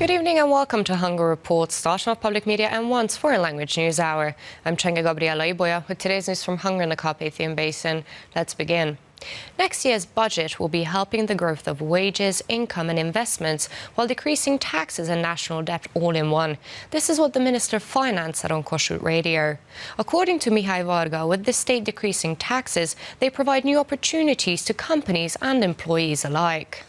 Good evening and welcome to Hungary Report, National Public Media and One's Foreign Language News Hour. I'm Csenga Gabriela Ibolya with today's news from Hungary and the Carpathian Basin. Let's begin. Next year's budget will be helping the growth of wages, income and investments while decreasing taxes and national debt all in one. This is what the Minister of Finance said on Kossuth Radio. According to Mihály Varga, with the state decreasing taxes, they provide new opportunities to companies and employees alike.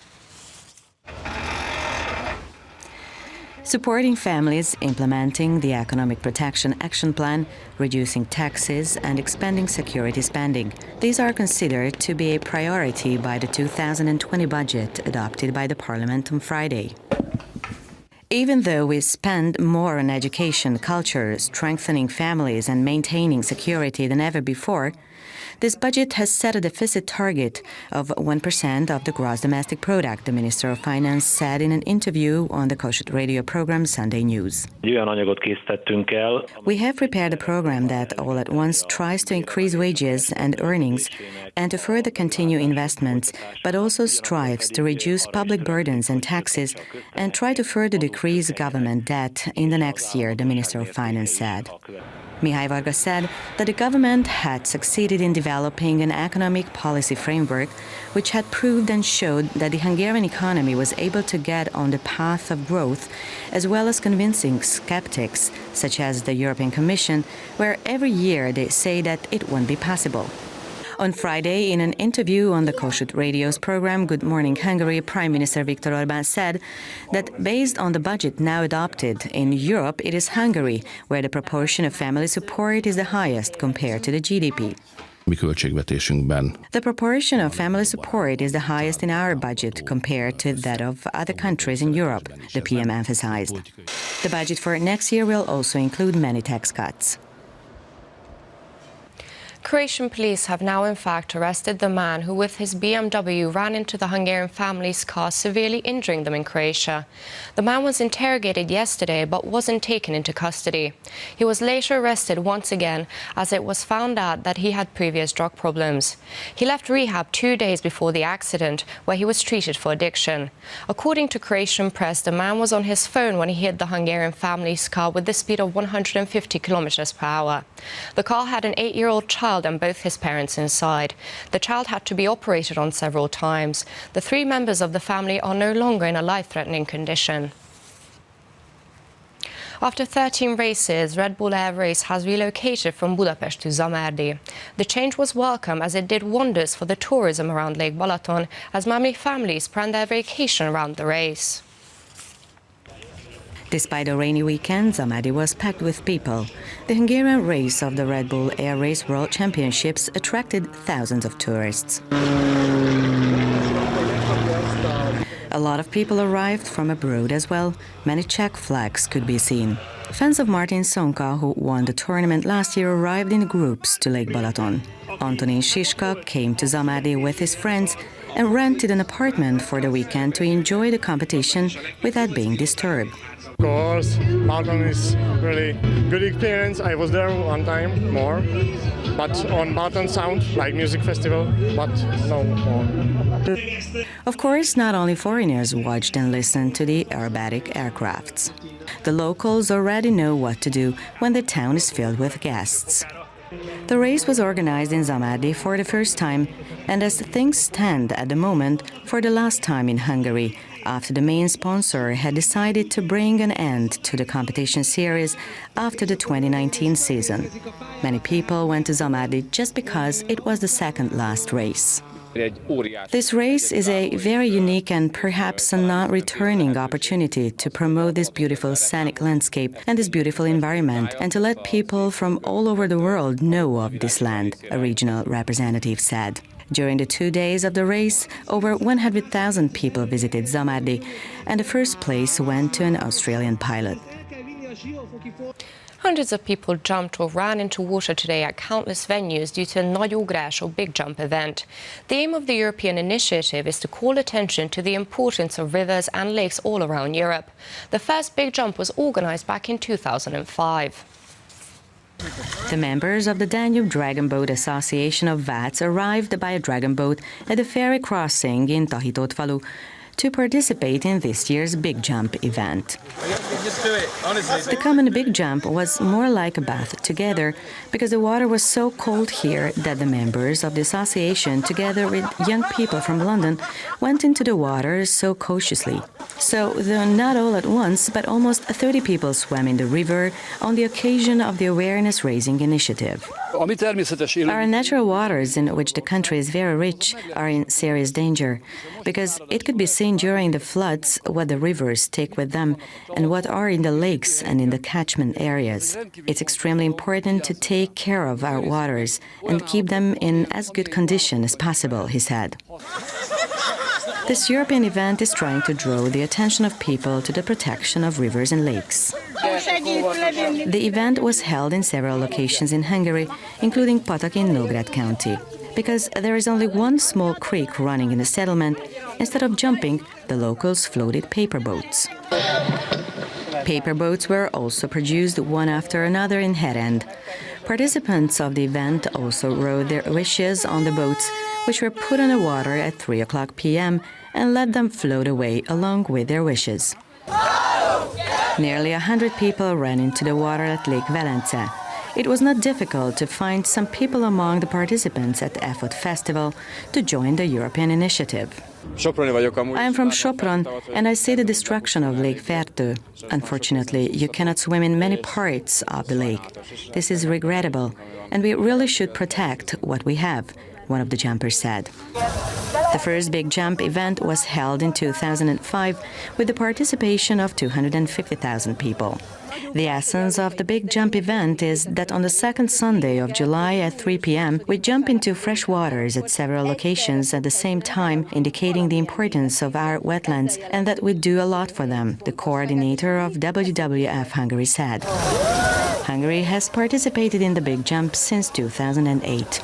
Supporting families, implementing the Economic Protection Action Plan, reducing taxes and expanding security spending. These are considered to be a priority by the 2020 budget adopted by the Parliament on Friday. Even though we spend more on education, culture, strengthening families and maintaining security than ever before, this budget has set a deficit target of 1% of the gross domestic product, the Minister of Finance said in an interview on the Kossuth Radio program Sunday News. We have prepared a program that all at once tries to increase wages and earnings and to further continue investments, but also strives to reduce public burdens and taxes and try to further decrease government debt in the next year, the Minister of Finance said. Mihály Varga said that the government had succeeded in developing an economic policy framework which had proved and showed that the Hungarian economy was able to get on the path of growth, as well as convincing skeptics, such as the European Commission, where every year they say that it won't be possible. On Friday, in an interview on the Kossuth Radio's program Good Morning Hungary, Prime Minister Viktor Orbán said that based on the budget now adopted in Europe, it is Hungary where the proportion of family support is the highest compared to the GDP. The proportion of family support is the highest in our budget compared to that of other countries in Europe, the PM emphasized. The budget for next year will also include many tax cuts. Croatian police have now in fact arrested the man who with his BMW ran into the Hungarian family's car, severely injuring them in Croatia. The man was interrogated yesterday but wasn't taken into custody. He was later arrested once again as it was found out that he had previous drug problems. He left rehab 2 days before the accident, where he was treated for addiction. According to Croatian press, the man was on his phone when he hit the Hungarian family's car with the speed of 150 kilometers per hour. The car had an 8-year-old child and both his parents inside. The child had to be operated on several times. The 3 members of the family are no longer in a life-threatening condition. After 13 races, Red Bull Air Race has relocated from Budapest to Zamardi. The change was welcome as it did wonders for the tourism around Lake Balaton, as many families plan their vacation around the race. Despite a rainy weekend, Zamardi was packed with people. The Hungarian race of the Red Bull Air Race World Championships attracted thousands of tourists. A lot of people arrived from abroad as well. Many Czech flags could be seen. Fans of Martin Sonka, who won the tournament last year, arrived in groups to Lake Balaton. Antonin Siska came to Zamardi with his friends and rented an apartment for the weekend to enjoy the competition without being disturbed. Of course, Balaton is really good experience. I was there one time more, but on Balaton Sound, like music festival, but no more. Of course, not only foreigners watched and listened to the aerobatic aircrafts. The locals already know what to do when the town is filled with guests. The race was organized in Zamardi for the first time, and as things stand at the moment, for the last time in Hungary, after the main sponsor had decided to bring an end to the competition series after the 2019 season. Many people went to Zamardi just because it was the second last race. This race is a very unique and perhaps a non-returning opportunity to promote this beautiful scenic landscape and this beautiful environment and to let people from all over the world know of this land, a regional representative said. During the 2 days of the race, over 100,000 people visited Zamardi, and the first place went to an Australian pilot. Hundreds of people jumped or ran into water today at countless venues due to a Nagy Ugrás or Big Jump event. The aim of the European initiative is to call attention to the importance of rivers and lakes all around Europe. The first Big Jump was organized back in 2005. The members of the Danube Dragon Boat Association of Vác arrived by a dragon boat at the ferry crossing in Tahitótfalu to participate in this year's Big Jump event. Just do it, honestly. The common Big Jump was more like a bath together because the water was so cold here that the members of the association, together with young people from London, went into the water so cautiously. So, though not all at once, but almost 30 people swam in the river on the occasion of the awareness-raising initiative. Our natural waters, in which the country is very rich, are in serious danger, because it could be seen during the floods what the rivers take with them and what are in the lakes and in the catchment areas. It's extremely important to take care of our waters and keep them in as good condition as possible, he said. This European event is trying to draw the attention of people to the protection of rivers and lakes. The event was held in several locations in Hungary, including Pataki in Nógrád County. Because there is only one small creek running in the settlement, instead of jumping, the locals floated paper boats. Paper boats were also produced one after another in Head End. Participants of the event also rode their wishes on the boats, which were put in the water at 3:00 p.m. and let them float away along with their wishes. Nearly 100 people ran into the water at Lake Velence. It was not difficult to find some people among the participants at the Effort Festival to join the European initiative. I am from Sopron and I see the destruction of Lake Fertő. Unfortunately, you cannot swim in many parts of the lake. This is regrettable and we really should protect what we have, one of the jumpers said. The first Big Jump event was held in 2005 with the participation of 250,000 people. The essence of the Big Jump event is that on the second Sunday of July at 3 p.m. we jump into fresh waters at several locations at the same time, indicating the importance of our wetlands and that we do a lot for them, the coordinator of WWF Hungary said. Hungary has participated in the Big Jump since 2008.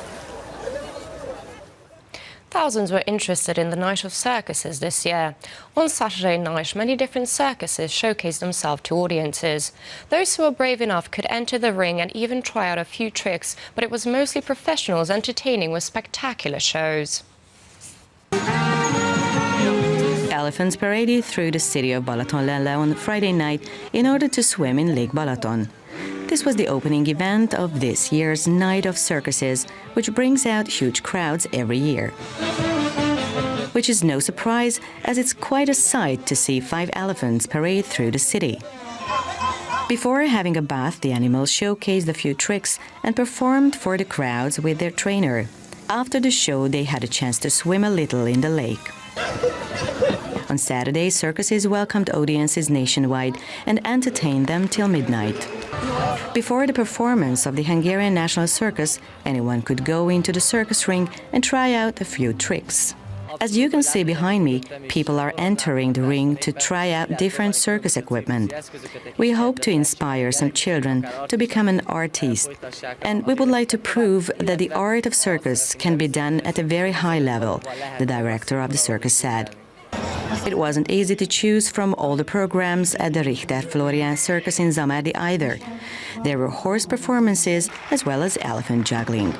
Thousands were interested in the Night of Circuses this year. On Saturday night, many different circuses showcased themselves to audiences. Those who were brave enough could enter the ring and even try out a few tricks, but it was mostly professionals entertaining with spectacular shows. Elephants paraded through the city of Balatonlelle on Friday night in order to swim in Lake Balaton. This was the opening event of this year's Night of Circuses, which brings out huge crowds every year. Which is no surprise, as it's quite a sight to see 5 elephants parade through the city. Before having a bath, the animals showcased a few tricks and performed for the crowds with their trainer. After the show, they had a chance to swim a little in the lake. On Saturday, circuses welcomed audiences nationwide and entertained them till midnight. Before the performance of the Hungarian National Circus, anyone could go into the circus ring and try out a few tricks. As you can see behind me, people are entering the ring to try out different circus equipment. We hope to inspire some children to become an artist, and we would like to prove that the art of circus can be done at a very high level, the director of the circus said. It wasn't easy to choose from all the programs at the Richter Florian Circus in Zamardi either. There were horse performances as well as elephant juggling.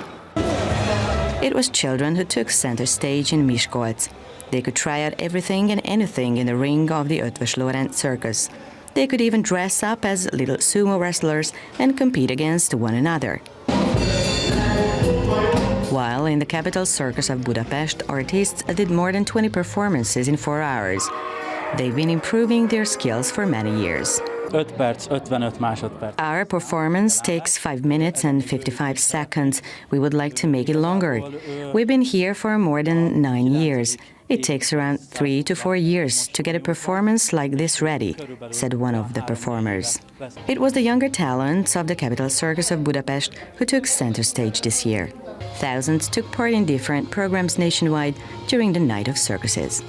It was children who took center stage in Miskolc. They could try out everything and anything in the ring of the Ötvös Lorenz Circus. They could even dress up as little sumo wrestlers and compete against one another. While in the capital Circus of Budapest, artists did more than 20 performances in 4 hours. They've been improving their skills for many years. 5 perc, 55 másodperc. Our performance takes 5 minutes and 55 seconds. We would like to make it longer. We've been here for more than 9 years. It takes around 3 to 4 years to get a performance like this ready, said one of the performers. It was the younger talents of the capital Circus of Budapest who took center stage this year. Thousands took part in different programs nationwide during the Night of Circuses.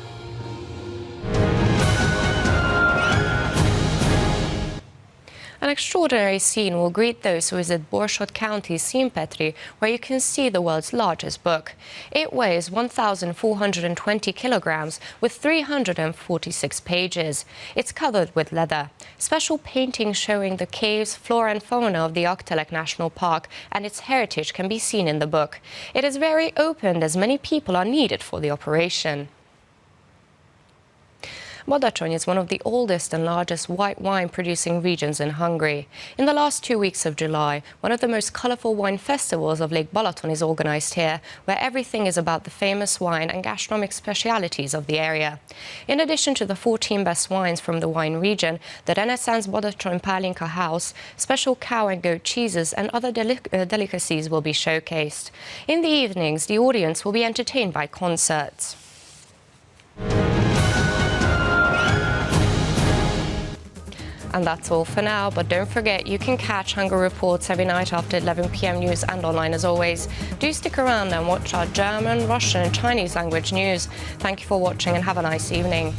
An extraordinary scene will greet those who visit Borsod County's Szentpetri, where you can see the world's largest book. It weighs 1,420 kilograms with 346 pages. It's covered with leather. Special paintings showing the caves, flora and fauna of the Aktelek National Park and its heritage can be seen in the book. It is very open as many people are needed for the operation. Badacsony is one of the oldest and largest white wine producing regions in Hungary. In the last 2 weeks of July, one of the most colourful wine festivals of Lake Balaton is organised here, where everything is about the famous wine and gastronomic specialities of the area. In addition to the 14 best wines from the wine region, the Renaissance Badacsony Pálinka House, special cow and goat cheeses and other delicacies will be showcased. In the evenings, the audience will be entertained by concerts. And that's all for now, but don't forget you can catch Hungary Reports every night after 11 p.m. news and online as always. Do stick around and watch our German, Russian and Chinese language news. Thank you for watching and have a nice evening.